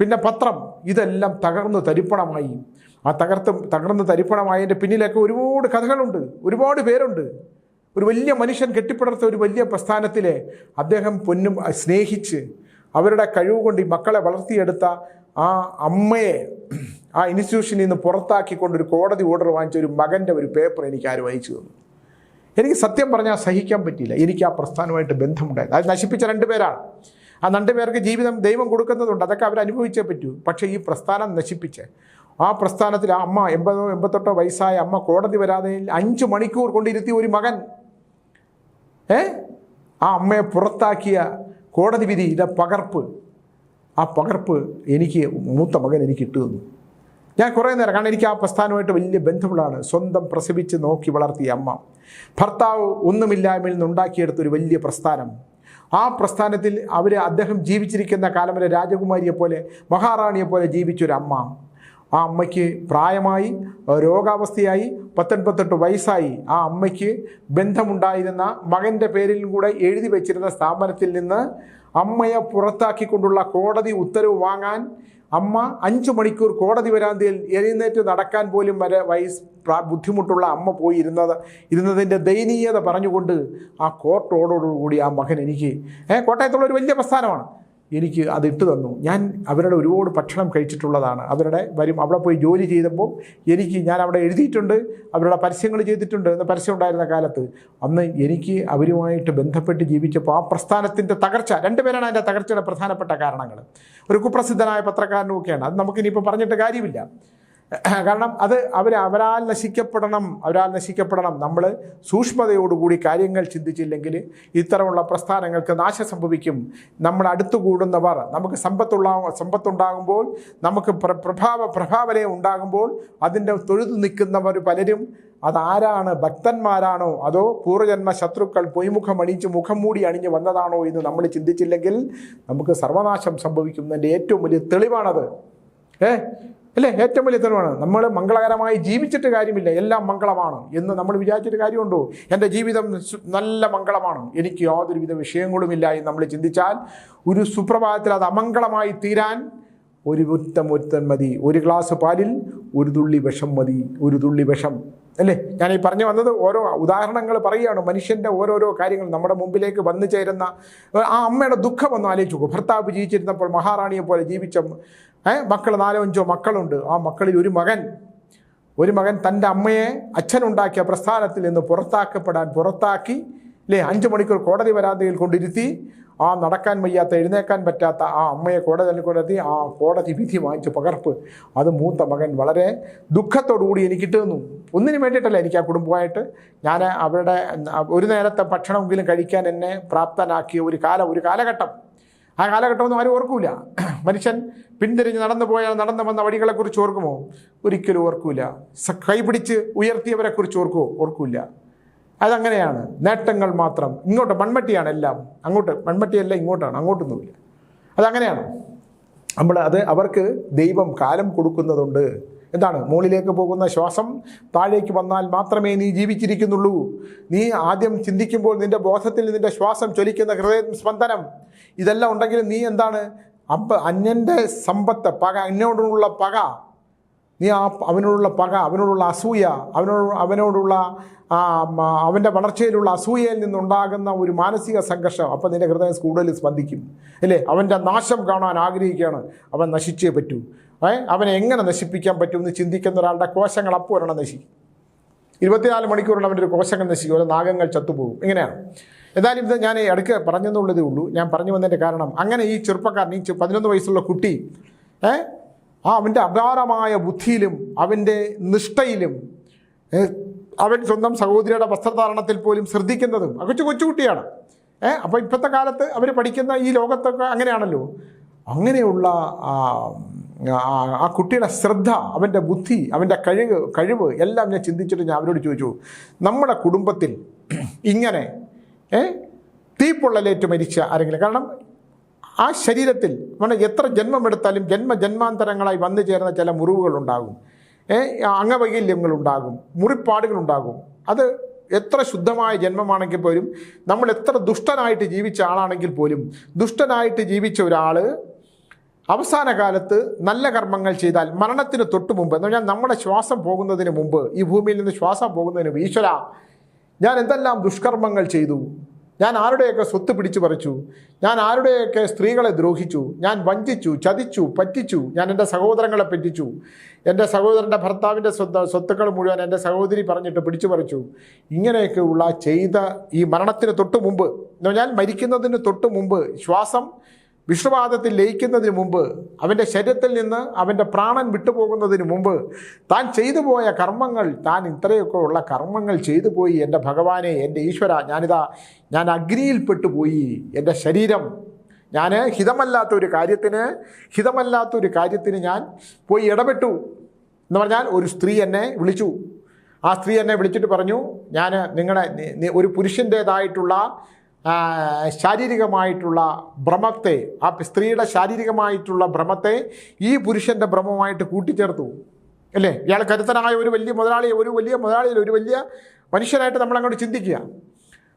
പിന്നെ പത്രം, ഇതെല്ലാം തകർന്ന് തരിപ്പണമായി. ആ തകർന്ന് തരിപ്പണമായതിൻ്റെ പിന്നിലൊക്കെ ഒരുപാട് കഥകളുണ്ട്, ഒരുപാട് പേരുണ്ട്. ഒരു വലിയ മനുഷ്യൻ കെട്ടിപ്പടുത്ത ഒരു വലിയ പ്രസ്ഥാനത്തിലെ അദ്ദേഹം പൊന്നും സ്നേഹിച്ച് അവരുടെ കഴിവ് കൊണ്ട് ഈ മക്കളെ വളർത്തിയെടുത്ത ആ അമ്മയെ ആ ഇൻസ്റ്റിറ്റ്യൂഷനിൽ നിന്ന് പുറത്താക്കിക്കൊണ്ടൊരു കോടതി ഓർഡർ വാങ്ങിച്ച ഒരു മകൻ്റെ ഒരു പേപ്പർ എനിക്ക് ആരും അയച്ചു തന്നു. എനിക്ക് സത്യം പറഞ്ഞാൽ സഹിക്കാൻ പറ്റിയില്ല. എനിക്ക് ആ പ്രസ്ഥാനമായിട്ട് ബന്ധമുണ്ടായത്. അത് നശിപ്പിച്ച 2 പേരാണ്. ആ 2 പേർക്ക് ജീവിതം ദൈവം കൊടുക്കുന്നതുണ്ട്, അതൊക്കെ അവർ അനുഭവിച്ചേ പറ്റൂ. പക്ഷേ ഈ പ്രസ്ഥാനം നശിപ്പിച്ച് ആ പ്രസ്ഥാനത്തിൽ ആ അമ്മ 80-88 വയസ്സായ അമ്മ കോടതി വരാതെ 5 മണിക്കൂർ കൊണ്ടിരുത്തിയ ഒരു മകൻ, ആ അമ്മയെ പുറത്താക്കിയ കോടതി വിധിയുടെ പകർപ്പ്, ആ പകർപ്പ് എനിക്ക് മൂത്ത മകൻ എനിക്ക് ഇട്ടു തന്നു. ഞാൻ കുറേ നേരം, കാരണം എനിക്ക് ആ പ്രസ്ഥാനമായിട്ട് വലിയ ബന്ധമുള്ളതാണ്. സ്വന്തം പ്രസവിച്ച് നോക്കി വളർത്തിയ അമ്മ, ഭർത്താവ് ഒന്നുമില്ലായ്മയിൽ നിന്നുണ്ടാക്കിയെടുത്തൊരു വലിയ പ്രസ്ഥാനം. ആ പ്രസ്ഥാനത്തിൽ അദ്ദേഹം ജീവിച്ചിരിക്കുന്ന കാലം വരെ രാജകുമാരിയെപ്പോലെ മഹാറാണിയെപ്പോലെ ജീവിച്ചൊരമ്മ. ആ അമ്മയ്ക്ക് പ്രായമായി, രോഗാവസ്ഥയായി, 88 വയസ്സായി. ആ അമ്മയ്ക്ക് ബന്ധമുണ്ടായിരുന്ന മകൻ്റെ പേരിൽ കൂടെ എഴുതി വെച്ചിരുന്ന സ്ഥാപനത്തിൽ നിന്ന് അമ്മയെ പുറത്താക്കിക്കൊണ്ടുള്ള കോടതി ഉത്തരവ് വാങ്ങാൻ അമ്മ 5 മണിക്കൂർ കോടതി വരാന്തയിൽ എഴുന്നേറ്റ് നടക്കാൻ പോലും വരെ ബുദ്ധിമുട്ടുള്ള അമ്മ പോയി ഇരുന്നതിൻ്റെ ദയനീയത പറഞ്ഞുകൊണ്ട് ആ കോർട്ട് ഓർഡറോടുകൂടി ആ മകൻ എനിക്ക്, കോട്ടയത്തുള്ള ഒരു വലിയ പ്രസ്ഥാനമാണ്, എനിക്ക് അത് ഇട്ട് തന്നു. ഞാൻ അവരുടെ ഒരുപാട് ഭക്ഷണം കഴിച്ചിട്ടുള്ളതാണ്. അവിടെ പോയി ജോലി ചെയ്തപ്പോൾ ഞാൻ അവിടെ എഴുതിയിട്ടുണ്ട്, അവരുടെ പരസ്യങ്ങൾ ചെയ്തിട്ടുണ്ട്. എന്ന പരസ്യം ഉണ്ടായിരുന്ന കാലത്ത് അന്ന് എനിക്ക് അവരുമായിട്ട് ബന്ധപ്പെട്ട് ജീവിച്ചപ്പോൾ ആ പ്രസ്ഥാനത്തിൻ്റെ തകർച്ച, 2 പേരാണ് അതിൻ്റെ തകർച്ചയുടെ പ്രധാനപ്പെട്ട കാരണങ്ങൾ. ഒരു കുപ്രസിദ്ധനായ പത്രക്കാരനുമൊക്കെയാണ്. അത് നമുക്കിനിയിപ്പോൾ പറഞ്ഞിട്ട് കാര്യമില്ല. കാരണം അത് അവരാൽ നശിക്കപ്പെടണം. നമ്മൾ സൂക്ഷ്മതയോടുകൂടി കാര്യങ്ങൾ ചിന്തിച്ചില്ലെങ്കിൽ ഇത്തരമുള്ള പ്രസ്ഥാനങ്ങൾക്ക് നാശം സംഭവിക്കും. നമ്മൾ അടുത്തു കൂടുന്നവർ, നമുക്ക് സമ്പത്തുണ്ടാകുമ്പോൾ, നമുക്ക് പ്രഭാവലയം ഉണ്ടാകുമ്പോൾ അതിൻ്റെ തൊഴുതു നിൽക്കുന്നവർ പലരും അതാരാണ്? ഭക്തന്മാരാണോ അതോ പൂർവ്വജന്മ ശത്രുക്കൾ പൊയ്മുഖമണിച്ച് മുഖം മൂടി അണിഞ്ഞ് വന്നതാണോ എന്ന് നമ്മൾ ചിന്തിച്ചില്ലെങ്കിൽ നമുക്ക് സർവനാശം സംഭവിക്കുന്നതിൻ്റെ ഏറ്റവും വലിയ തെളിവാണത്. അല്ലേ? ഏറ്റവും വലിയ തെളിവാണ്. നമ്മൾ മംഗളകരമായി ജീവിച്ചിട്ട് കാര്യമില്ല, എല്ലാം മംഗളമാണ് എന്ന് നമ്മൾ വിചാരിച്ചിട്ട് കാര്യമുണ്ടോ? എൻ്റെ ജീവിതം നല്ല മംഗളമാണ്, എനിക്ക് യാതൊരുവിധ വിഷയങ്ങളുമില്ല എന്ന് നമ്മൾ ചിന്തിച്ചാൽ ഒരു സുപ്രഭാതത്തിൽ അത് അമംഗളമായി തീരാൻ ഒരു ഒറ്റൻ മതി. ഒരു ഗ്ലാസ് പാലിൽ ഒരു തുള്ളി വിഷം മതി, ഒരു തുള്ളി വിഷം. അല്ലേ? ഞാൻ ഈ പറഞ്ഞു വന്നത് ഓരോ ഉദാഹരണങ്ങൾ പറയുകയാണ്. മനുഷ്യൻ്റെ ഓരോരോ കാര്യങ്ങൾ നമ്മുടെ മുമ്പിലേക്ക് വന്നു ചേരുന്ന ആ അമ്മയുടെ ദുഃഖം ഒന്ന് ആലോചിച്ച് നോക്കും. ഭർത്താവ് ജീവിച്ചിരുന്നപ്പോൾ മഹാറാണിയെ പോലെ ജീവിച്ച മക്കൾ 4-5 മക്കളുണ്ട്. ആ മക്കളിൽ ഒരു മകൻ തൻ്റെ അമ്മയെ അച്ഛനുണ്ടാക്കിയ പ്രസ്ഥാനത്തിൽ നിന്ന് പുറത്താക്കി അല്ലേ, 5 മണിക്കൂർ കോടതി വരാന്തയിൽ കൊണ്ടിരുത്തി ആ നടക്കാൻ വയ്യാത്ത, എഴുന്നേക്കാൻ പറ്റാത്ത ആ അമ്മയെ കോടതിയിൽ കൊണ്ടെത്തി ആ കോടതി വിധി വാങ്ങിച്ച് പകർപ്പ് അത് മൂത്ത മകൻ വളരെ ദുഃഖത്തോടുകൂടി എനിക്ക് ഇട്ടുതന്നു. ഒന്നിനു വേണ്ടിയിട്ടല്ല, എനിക്ക് ആ കുടുംബമായിട്ട് ഞാൻ അവരുടെ ഒരു നേരത്തെ ഭക്ഷണമെങ്കിലും കഴിക്കാൻ എന്നെ പ്രാപ്തനാക്കിയ ഒരു കാലഘട്ടം. ആ കാലഘട്ടമൊന്നും ആരും ഓർക്കൂല. മനുഷ്യൻ പിന്തിരിഞ്ഞ് നടന്നു വന്ന വഴികളെക്കുറിച്ച് ഓർക്കുമോ? ഒരിക്കലും ഓർക്കൂല. കൈപിടിച്ച് ഉയർത്തിയവരെക്കുറിച്ച് ഓർക്കൂല. അതങ്ങനെയാണ്. നേട്ടങ്ങൾ മാത്രം. ഇങ്ങോട്ട് മൺമട്ടിയാണ് എല്ലാം. അങ്ങോട്ട് മൺമട്ടിയല്ല, ഇങ്ങോട്ടാണ്, അങ്ങോട്ടൊന്നുമില്ല. അതങ്ങനെയാണ്. അവർക്ക് ദൈവം കാലം കൊടുക്കുന്നതുണ്ട്. എന്താണ്? മുകളിലേക്ക് പോകുന്ന ശ്വാസം താഴേക്ക് വന്നാൽ മാത്രമേ നീ ജീവിച്ചിരിക്കുന്നുള്ളൂ. നീ ആദ്യം ചിന്തിക്കുമ്പോൾ നിന്റെ ബോധത്തിൽ നിന്റെ ശ്വാസം ചൊലിക്കുന്ന ഹൃദയ സ്പന്ദനം ഇതെല്ലാം ഉണ്ടെങ്കിൽ നീ എന്താണ്? അന്യൻ്റെ സമ്പത്ത്, അന്യോടുള്ള പക, നീ അവനോടുള്ള പക, അവനോടുള്ള അസൂയ, അവനോടുള്ള അവൻ്റെ വളർച്ചയിലുള്ള അസൂയയിൽ നിന്നുണ്ടാകുന്ന ഒരു മാനസിക സംഘർഷം, അപ്പം നിൻ്റെ ഹൃദയം കൂടുതൽ സ്പന്ദിക്കും. അല്ലേ? അവൻ്റെ നാശം കാണാൻ ആഗ്രഹിക്കുകയാണ്. അവൻ നശിച്ചേ പറ്റൂ. അവനെ എങ്ങനെ നശിപ്പിക്കാൻ പറ്റുമെന്ന് ചിന്തിക്കുന്ന ഒരാളുടെ കോശങ്ങൾ അപ്പോൾ ഒരെണ്ണം നശിക്കും. 24 മണിക്കൂറിൽ അവൻ്റെ ഒരു കോശങ്ങൾ നശിക്കും, ഓരോ നാഗങ്ങൾ ചത്തുപോകും. ഇങ്ങനെയാണ്. എന്തായാലും ഇത് ഞാൻ ഇടയ്ക്ക് പറഞ്ഞെന്നുള്ളതേ ഉള്ളൂ. ഞാൻ പറഞ്ഞു വന്നതിൻ്റെ കാരണം അങ്ങനെ ഈ ചെറുപ്പക്കാരൻ, ഈ 11 വയസ്സുള്ള കുട്ടി അവൻ്റെ അപാരമായ ബുദ്ധിയിലും അവൻ്റെ നിഷ്ഠയിലും അവൻ സ്വന്തം സഹോദരിയുടെ വസ്ത്രധാരണത്തിൽ പോലും ശ്രദ്ധിക്കുന്നതും കൊച്ചുകുട്ടിയാണ്. അപ്പോൾ ഇപ്പോഴത്തെ കാലത്ത് അവർ പഠിക്കുന്ന ഈ ലോകത്തൊക്കെ അങ്ങനെയാണല്ലോ. അങ്ങനെയുള്ള ആ കുട്ടിയുടെ ശ്രദ്ധ, അവൻ്റെ ബുദ്ധി, അവൻ്റെ കഴിവ് എല്ലാം ഞാൻ ചിന്തിച്ചിട്ട് ഞാൻ അവരോട് ചോദിച്ചു, നമ്മുടെ കുടുംബത്തിൽ ഇങ്ങനെ തീപ്പൊള്ളലേറ്റ് മരിച്ച ആരെങ്കിലും? കാരണം ആ ശരീരത്തിൽ എത്ര ജന്മമെടുത്താലും ജന്മാന്തരങ്ങളായി വന്നു ചേർന്ന ചില മുറിവുകളുണ്ടാകും, അംഗവൈകല്യങ്ങളുണ്ടാകും, മുറിപ്പാടുകളുണ്ടാകും. അത് എത്ര ശുദ്ധമായ ജന്മമാണെങ്കിൽ പോലും, നമ്മൾ എത്ര ദുഷ്ടനായിട്ട് ജീവിച്ച ആളാണെങ്കിൽ പോലും, ദുഷ്ടനായിട്ട് ജീവിച്ച ഒരാൾ അവസാന കാലത്ത് നല്ല കർമ്മങ്ങൾ ചെയ്താൽ മരണത്തിന് തൊട്ട് മുമ്പ്, എന്ന് പറഞ്ഞാൽ നമ്മുടെ ശ്വാസം പോകുന്നതിന് മുമ്പ്, ഈ ഭൂമിയിൽ നിന്ന് ശ്വാസം പോകുന്നതിന് മുമ്പ്, ഈശ്വര ഞാൻ എന്തെല്ലാം ദുഷ്കർമ്മങ്ങൾ ചെയ്തു, ഞാൻ ആരുടെയൊക്കെ സ്വത്ത് പിടിച്ചു പറിച്ചു, ഞാൻ ആരുടെയൊക്കെ സ്ത്രീകളെ ദ്രോഹിച്ചു, ഞാൻ വഞ്ചിച്ചു, ചതിച്ചു, പറ്റിച്ചു, ഞാൻ എൻ്റെ സഹോദരങ്ങളെ പറ്റിച്ചു, എൻ്റെ ഭർത്താവിൻ്റെ സ്വത്തുക്കൾ മുഴുവൻ എൻ്റെ സഹോദരി പറഞ്ഞിട്ട് പിടിച്ചു പറിച്ചു. ഇങ്ങനെയൊക്കെയുള്ള ചെയ്ത ഈ മരണത്തിന് തൊട്ട് മുമ്പ്, എന്ന് പറഞ്ഞാൽ മരിക്കുന്നതിന് തൊട്ട് മുമ്പ്, ശ്വാസം വിഷ്ണുപാദത്തിൽ ലയിക്കുന്നതിന് മുമ്പ്, അവൻ്റെ ശരീരത്തിൽ നിന്ന് അവൻ്റെ പ്രാണൻ വിട്ടുപോകുന്നതിന് മുമ്പ് താൻ ചെയ്തു പോയ കർമ്മങ്ങൾ, താൻ ഇത്രയൊക്കെ ഉള്ള കർമ്മങ്ങൾ ചെയ്തു പോയി. എൻ്റെ ഭഗവാനെ, എൻ്റെ ഈശ്വര, ഞാൻ അഗ്നിയിൽപ്പെട്ടുപോയി. എൻ്റെ ശരീരം, ഞാൻ ഹിതമല്ലാത്തൊരു കാര്യത്തിന് ഞാൻ പോയി ഇടപെട്ടു എന്ന് പറഞ്ഞാൽ ഒരു സ്ത്രീ എന്നെ വിളിച്ചു. ആ സ്ത്രീ എന്നെ വിളിച്ചിട്ട് പറഞ്ഞു, ഞാൻ ഒരു പുരുഷൻ്റേതായിട്ടുള്ള ശാരീരികമായിട്ടുള്ള ഭ്രമത്തെ, ആ സ്ത്രീയുടെ ശാരീരികമായിട്ടുള്ള ഭ്രമത്തെ ഈ പുരുഷൻ്റെ ഭ്രമമായിട്ട് കൂട്ടിച്ചേർത്തു. അല്ലേ? ഇയാൾ കരുത്തനായ ഒരു വലിയ മനുഷ്യനായിട്ട് നമ്മളങ്ങോട്ട് ചിന്തിക്കുക.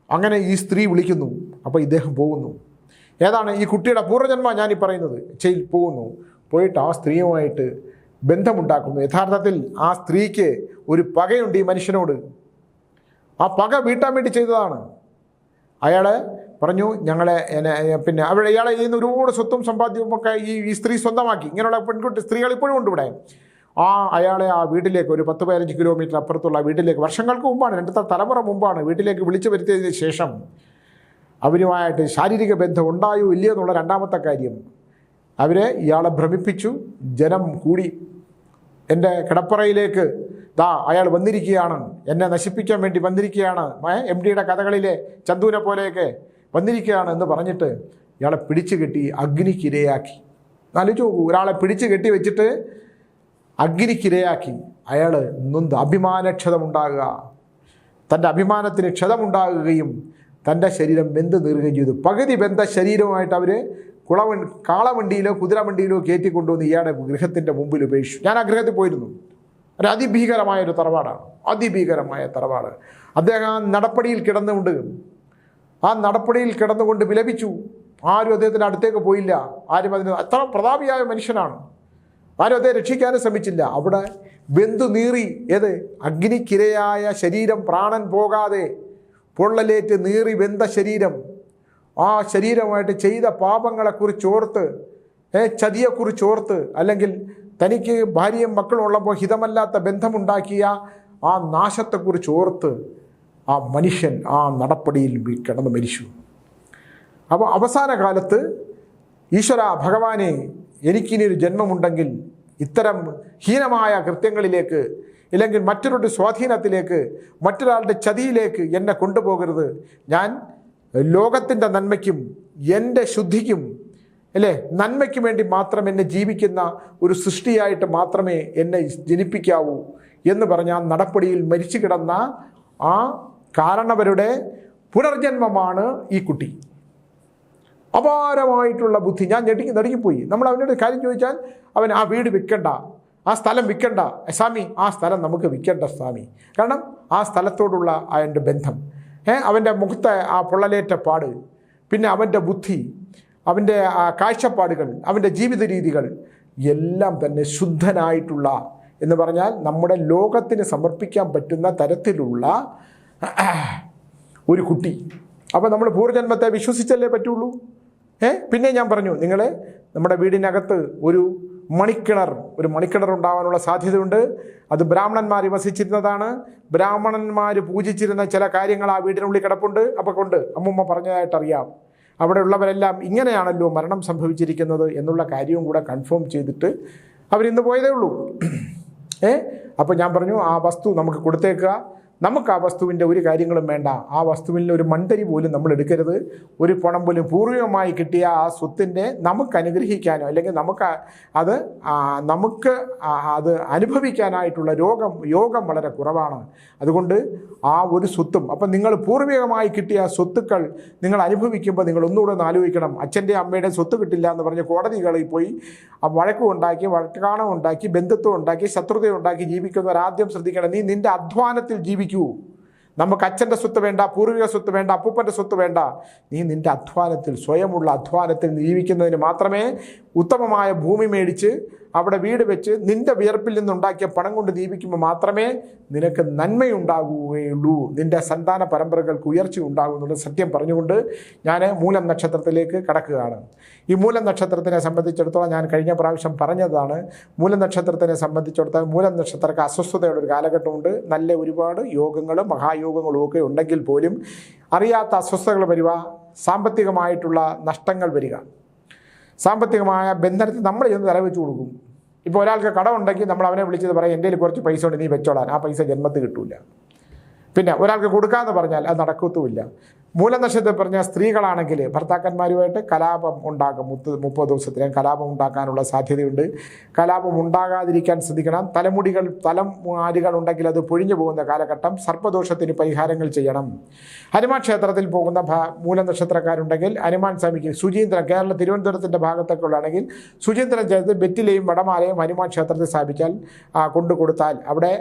അങ്ങനെ ഈ സ്ത്രീ വിളിക്കുന്നു. അപ്പോൾ ഇദ്ദേഹം പോകുന്നു. ഏതാണ് ഈ കുട്ടിയുടെ പൂർവ്വജന്മ ഞാനീ പറയുന്നത്. പോയിട്ട് ആ സ്ത്രീയുമായിട്ട് ബന്ധമുണ്ടാക്കുന്നു. യഥാർത്ഥത്തിൽ ആ സ്ത്രീക്ക് ഒരു പകയുണ്ട് ഈ മനുഷ്യനോട്. ആ പക വീട്ടാൻ വേണ്ടി ചെയ്തതാണ്. അയാൾ പറഞ്ഞു, പിന്നെ ഇയാളെ ചെയ്യുന്ന ഒരുപാട് സ്വത്തും സമ്പാദ്യവുമൊക്കെ ഈ സ്ത്രീ സ്വന്തമാക്കി. ഇങ്ങനെയുള്ള സ്ത്രീകൾ ഇപ്പോഴും ഉണ്ട് ഇവിടെ. അയാളെ ആ വീട്ടിലേക്ക്, ഒരു 10-15 കിലോമീറ്റർ അപ്പുറത്തുള്ള വീട്ടിലേക്ക്, വർഷങ്ങൾക്ക് മുമ്പാണ്, 2 തലമുറ മുമ്പാണ് വീട്ടിലേക്ക് വിളിച്ചു വരുത്തിയതിന് ശേഷം അവരുമായിട്ട് ശാരീരിക ബന്ധം ഉണ്ടായോ ഇല്ലയോ എന്നുള്ള രണ്ടാമത്തെ കാര്യം. ഇയാളെ ഭ്രമിപ്പിച്ചു. ജനം കൂടി. എൻ്റെ കിടപ്പറയിലേക്ക് ദാ അയാൾ വന്നിരിക്കുകയാണ്, എന്നെ നശിപ്പിക്കാൻ വേണ്ടി വന്നിരിക്കുകയാണ്, MDയുടെ കഥകളിലെ ചന്തുവിനെ പോലെയൊക്കെ വന്നിരിക്കുകയാണ് എന്ന് പറഞ്ഞിട്ട് ഇയാളെ പിടിച്ചു കെട്ടി അഗ്നിക്കിരയാക്കി. ആലോചിച്ച് നോക്കൂ, ഒരാളെ പിടിച്ചു കെട്ടി വെച്ചിട്ട് അഗ്നിക്കിരയാക്കി. അയാൾ നൊന്ത് അഭിമാനക്ഷതമുണ്ടാകുക, തൻ്റെ അഭിമാനത്തിന് ക്ഷതമുണ്ടാകുകയും തൻ്റെ ശരീരം വെന്ത് നീറുകയും ചെയ്തു. പകുതി ബന്ധ ശരീരവുമായിട്ട് അവർ കാളവണ്ടിയിലോ കുതിരവണ്ടിയിലോ കയറ്റിക്കൊണ്ടുവന്ന് ഇയാളുടെ ഗൃഹത്തിൻ്റെ മുമ്പിൽ ഉപേക്ഷിച്ചു. ഞാൻ ആ ഗൃഹത്തിൽ പോയിരുന്നു. ഒരു അതിഭീകരമായൊരു തറവാടാണ്, അതിഭീകരമായ തറവാട്. അദ്ദേഹം നടപ്പടിയിൽ കിടന്നുകൊണ്ട് വിലപിച്ചു. ആരും അദ്ദേഹത്തിൻ്റെ അടുത്തേക്ക് പോയില്ല. ആരും അത്ര പ്രതാപിയായ മനുഷ്യനാണ്. ആരും അദ്ദേഹം രക്ഷിക്കാനും ശ്രമിച്ചില്ല. അവിടെ ബന്ധു നീറി, അഗ്നിക്കിരയായ ശരീരം, പ്രാണൻ പോകാതെ പൊള്ളലേറ്റ് നീറി വെന്ത ശരീരം. ആ ശരീരമായിട്ട് ചെയ്ത പാപങ്ങളെക്കുറിച്ചോർത്ത്, ചതിയെക്കുറിച്ചോർത്ത്, അല്ലെങ്കിൽ തനിക്ക് ഭാര്യയും മക്കളും ഉള്ളപ്പോൾ ഹിതമല്ലാത്ത ബന്ധമുണ്ടാക്കിയ ആ നാശത്തെക്കുറിച്ചോർത്ത് ആ മനുഷ്യൻ ആ നടപ്പടിയിൽ കിടന്ന് മരിച്ചു. അപ്പോൾ അവസാന കാലത്ത് ഈശ്വര ഭഗവാനെ, എനിക്കിനിയൊരു ജന്മമുണ്ടെങ്കിൽ ഇത്തരം ഹീനമായ കൃത്യങ്ങളിലേക്ക്, ഇല്ലെങ്കിൽ മറ്റൊരുടെ സ്വാധീനത്തിലേക്ക്, മറ്റൊരാളുടെ ചതിയിലേക്ക് എന്നെ കൊണ്ടുപോകരുത്. ഞാൻ ലോകത്തിൻ്റെ നന്മയ്ക്കും എൻ്റെ ശുദ്ധിക്കും നന്മയ്ക്ക് വേണ്ടി മാത്രം എന്നെ ജീവിക്കുന്ന ഒരു സൃഷ്ടിയായിട്ട് മാത്രമേ എന്നെ ജനിപ്പിക്കാവൂ എന്ന് പറഞ്ഞ ആ നടപ്പടിയിൽ മരിച്ചു കിടന്ന ആ കാരണവരുടെ പുനർജന്മമാണ് ഈ കുട്ടി. അപാരമായിട്ടുള്ള ബുദ്ധി. ഞാൻ നടുങ്ങിപ്പോയി. നമ്മൾ അവനോട് കാര്യം ചോദിച്ചാൽ അവൻ ആ വീട് വിൽക്കണ്ട, ആ സ്ഥലം വിൽക്കണ്ട സ്വാമി, ആ സ്ഥലം നമുക്ക് വിൽക്കണ്ട സ്വാമി. കാരണം ആ സ്ഥലത്തോടുള്ള അവൻ്റെ ബന്ധം, അവൻ്റെ മുഖത്തെ ആ പൊള്ളലേറ്റ പാട്, പിന്നെ അവൻ്റെ ബുദ്ധി, അവൻ്റെ കാഴ്ചപ്പാടുകൾ, അവൻ്റെ ജീവിത രീതികൾ എല്ലാം തന്നെ ശുദ്ധനായിട്ടുള്ള എന്ന് പറഞ്ഞാൽ നമ്മുടെ ലോകത്തിന് സമർപ്പിക്കാൻ പറ്റുന്ന തരത്തിലുള്ള ഒരു കുട്ടി. അപ്പോൾ നമ്മൾ പൂർവ്വജന്മത്തെ വിശ്വസിച്ചല്ലേ പറ്റുള്ളൂ. പിന്നെ ഞാൻ പറഞ്ഞു, നിങ്ങൾ നമ്മുടെ വീടിനകത്ത് ഒരു മണിക്കിണർ ഉണ്ടാവാനുള്ള സാധ്യതയുണ്ട്. അത് ബ്രാഹ്മണന്മാർ വസിച്ചിരുന്നതാണ്. ബ്രാഹ്മണന്മാർ പൂജിച്ചിരുന്ന ചില കാര്യങ്ങൾ ആ വീടിനുള്ളിൽ കിടപ്പുണ്ട്. അപ്പോൾ അമ്മൂമ്മ പറഞ്ഞതായിട്ടറിയാം. അവിടെ ഉള്ളവരെല്ലാം ഇങ്ങനെയാണല്ലോ മരണം സംഭവിച്ചിരിക്കുന്നത് എന്നുള്ള കാര്യവും കൂടെ കൺഫേം ചെയ്തിട്ട് അവരിന്ന് പോയതേ ഉള്ളൂ. അപ്പോൾ ഞാൻ പറഞ്ഞു, ആ വസ്തു നമുക്ക് കൊടുത്തേക്കുക. നമുക്ക് ആ വസ്തുവിൻ്റെ ഒരു കാര്യങ്ങളും വേണ്ട. ആ വസ്തുവിൽ ഒരു മൺതരി പോലും നമ്മൾ എടുക്കരുത്. ഒരു പണം പോലും പൂർവികമായി കിട്ടിയ ആ സ്വത്തിൻ്റെ നമുക്ക് അനുഗ്രഹിക്കാനോ അല്ലെങ്കിൽ നമുക്ക് അത് അനുഭവിക്കാനായിട്ടുള്ള യോഗം വളരെ കുറവാണ്. അതുകൊണ്ട് ആ ഒരു സ്വത്തും, അപ്പം നിങ്ങൾ പൂർവികമായി കിട്ടിയ സ്വത്തുക്കൾ നിങ്ങൾ അനുഭവിക്കുമ്പോൾ നിങ്ങൾ ഒന്നുകൂടെ ഒന്ന് ആലോചിക്കണം. അച്ഛൻ്റെ അമ്മയുടെ സ്വത്ത് കിട്ടില്ല എന്ന് പറഞ്ഞ് കോടതികളിൽ പോയി വഴക്കും ഉണ്ടാക്കി, വഴക്കാണം ഉണ്ടാക്കി, ബന്ധുത്വം ഉണ്ടാക്കി, ശത്രുത ഉണ്ടാക്കി ജീവിക്കുന്നവരാദ്യം ശ്രദ്ധിക്കണം. നീ നിൻ്റെ അധ്വാനത്തിൽ ജീവിക്കൂ. നമുക്ക് അച്ഛൻ്റെ സ്വത്ത് വേണ്ട, പൂർവിക സ്വത്ത് വേണ്ട, അപ്പൂപ്പൻ്റെ സ്വത്ത് വേണ്ട. നീ നിൻ്റെ അധ്വാനത്തിൽ, സ്വയമുള്ള അധ്വാനത്തിൽ ജീവിക്കുന്നതിന് മാത്രമേ ഉത്തമമായ ഭൂമി മേടിച്ച് അവിടെ വീട് വെച്ച് നിൻ്റെ വിയർപ്പിൽ നിന്നുണ്ടാക്കിയ പണം കൊണ്ട് ജീവിക്കുമ്പോൾ മാത്രമേ നിനക്ക് നന്മയുണ്ടാകുകയുള്ളൂ, നിൻ്റെ സന്താന പരമ്പരകൾക്ക് ഉയർച്ച ഉണ്ടാകുന്നുള്ള സത്യം പറഞ്ഞുകൊണ്ട് ഞാൻ മൂലം നക്ഷത്രത്തിലേക്ക് കടക്കുകയാണ്. ഈ മൂലം നക്ഷത്രത്തിനെ സംബന്ധിച്ചിടത്തോളം ഞാൻ കഴിഞ്ഞ പ്രാവശ്യം പറഞ്ഞതാണ്. മൂലം നക്ഷത്രത്തിനെ സംബന്ധിച്ചിടത്തോളം മൂലം നക്ഷത്രക്ക് അസ്വസ്ഥതയുടെ ഒരു കാലഘട്ടമുണ്ട്. നല്ല ഒരുപാട് യോഗങ്ങളും മഹായോഗങ്ങളും ഒക്കെ ഉണ്ടെങ്കിൽ പോലും അറിയാത്ത അസ്വസ്ഥതകൾ വരിക, സാമ്പത്തികമായിട്ടുള്ള നഷ്ടങ്ങൾ വരിക, സാമ്പത്തികമായ ബന്ധനത്തിൽ നമ്മൾ ചെന്ന് തലവെച്ച് കൊടുക്കും. ഇപ്പോൾ ഒരാൾക്ക് കടമുണ്ടെങ്കിൽ നമ്മൾ അവനെ വിളിച്ചത് പറയും, എൻ്റെ കയ്യിൽ കുറച്ച് പൈസ ഉണ്ട്, നീ വെച്ചോളാൻ. ആ പൈസ ജന്മത്തിൽ കിട്ടൂല. പിന്നെ ഒരാൾക്ക് കൊടുക്കാമെന്ന് പറഞ്ഞാൽ അത് നടക്കത്തുമില്ല. മൂലനക്ഷത്രത്തിൽ പറഞ്ഞാൽ സ്ത്രീകളാണെങ്കിൽ ഭർത്താക്കന്മാരുമായിട്ട് കലാപം ഉണ്ടാകും. 30 ദിവസത്തിനും കലാപം ഉണ്ടാക്കാനുള്ള സാധ്യതയുണ്ട്. കലാപം ഉണ്ടാകാതിരിക്കാൻ ശ്രദ്ധിക്കണം. തലമുടികൾ ഉണ്ടെങ്കിൽ അത് പൊഴിഞ്ഞു പോകുന്ന കാലഘട്ടം. സർപ്പദോഷത്തിന് പരിഹാരങ്ങൾ ചെയ്യണം. ഹനുമാൻ ക്ഷേത്രത്തിൽ പോകുന്ന മൂലനക്ഷത്രക്കാരുണ്ടെങ്കിൽ ഹനുമാൻ സ്വാമിക്ക് സുചീന്ദ്രൻ, കേരള തിരുവനന്തപുരത്തിൻ്റെ ഭാഗത്തൊക്കെ ഉള്ളതാണെങ്കിൽ സുചീന്ദ്രൻ ചേർത്ത് വെറ്റിലയും വടമാലയും ഹനുമാൻ ക്ഷേത്രത്തിൽ സ്ഥാപിച്ചാൽ കൊടുത്താൽ അവിടെ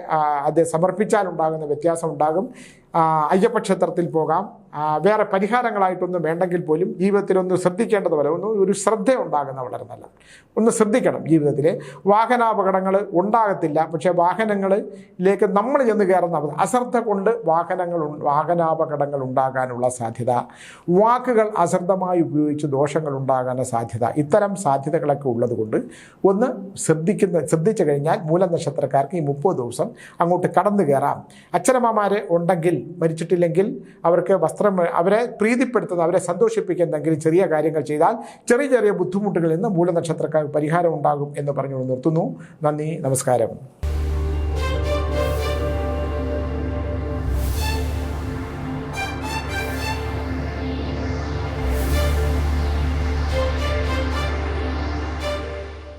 അത് സമർപ്പിച്ചാൽ ഉണ്ടാകുന്ന വ്യത്യാസം ഉണ്ടാകും. അയ്യപ്പ ക്ഷേത്രത്തിൽ പോകാം. വേറെ പരിഹാരങ്ങളായിട്ടൊന്നും വേണ്ടെങ്കിൽ പോലും ജീവിതത്തിലൊന്ന് ശ്രദ്ധിക്കേണ്ടത് പോലെ ഒരു ശ്രദ്ധ ഉണ്ടാകുന്ന വളരെ നല്ലത്. ഒന്ന് ശ്രദ്ധിക്കണം. ജീവിതത്തിൽ വാഹനാപകടങ്ങൾ ഉണ്ടാകത്തില്ല, പക്ഷേ വാഹനങ്ങളിലേക്ക് നമ്മൾ ചെന്ന് കയറുന്ന അശ്രദ്ധ കൊണ്ട് വാഹനാപകടങ്ങൾ ഉണ്ടാകാനുള്ള സാധ്യത, വാക്കുകൾ അശ്രദ്ധമായി ഉപയോഗിച്ച് ദോഷങ്ങൾ ഉണ്ടാകാനുള്ള സാധ്യത, ഇത്തരം സാധ്യതകളൊക്കെ ഉള്ളത് കൊണ്ട് ഒന്ന് ശ്രദ്ധിച്ചു കഴിഞ്ഞാൽ മൂലനക്ഷത്രക്കാർക്ക് ഈ 30 ദിവസം അങ്ങോട്ട് കടന്നു കയറാം. അച്ഛനമ്മമാർ ഉണ്ടെങ്കിൽ, മരിച്ചിട്ടില്ലെങ്കിൽ അവർക്ക് വസ്ത്ര അവരെ പ്രീതിപ്പെടുത്തുന്ന, അവരെ സന്തോഷിപ്പിക്കുന്ന എന്തെങ്കിലും ചെറിയ കാര്യങ്ങൾ ചെയ്താൽ ചെറിയ ചെറിയ ബുദ്ധിമുട്ടുകളിൽ നിന്ന് മൂലനക്ഷത്രക്കാർക്ക് പരിഹാരം ഉണ്ടാകും എന്ന് പറഞ്ഞുകൊണ്ട് നിർത്തുന്നു. നന്ദി, നമസ്കാരം.